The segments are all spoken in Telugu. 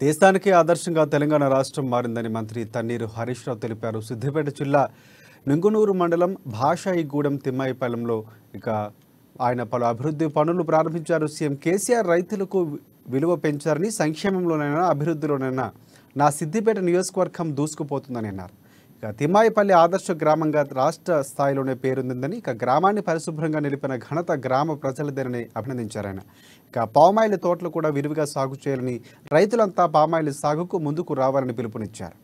దేశానికి ఆదర్శంగా తెలంగాణ రాష్ట్రం మారిందని మంత్రి తన్నీరు హరీష్ రావు తెలిపారు. సిద్దిపేట జిల్లా నుంగునూరు మండలం భాషాయిగూడెం తిమ్మాయిపాలెంలో ఆయన పలు అభివృద్ధి పనులు ప్రారంభించారు. సీఎం కేసీఆర్ రైతులకు విలువ పెంచారని, సంక్షేమంలోనైనా అభివృద్ధిలోనైనా నా సిద్దిపేట నియోజకవర్గం దూసుకుపోతుందని అన్నారు. తిమ్మాయిపల్లి ఆదర్శ గ్రామంగా రాష్ట్ర స్థాయిలోనే పేరొందిందని, గ్రామాన్ని పరిశుభ్రంగా నిలిపిన ఘనత గ్రామ ప్రజలదేనని అభినందించారు ఆయన. పామాయిల్ తోటలు కూడా విరివిగా సాగు చేయాలని, రైతులంతా పామాయిల్ సాగుకు ముందుకు రావాలని పిలుపునిచ్చారు.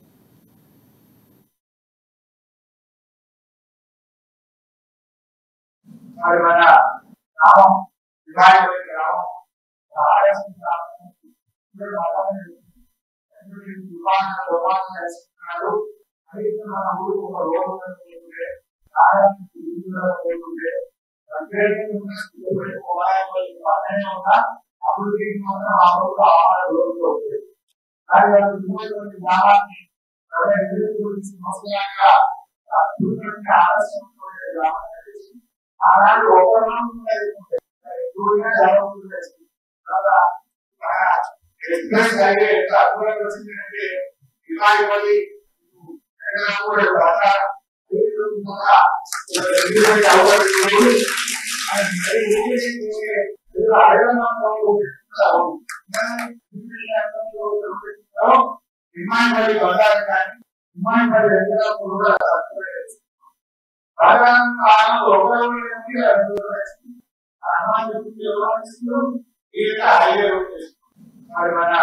మన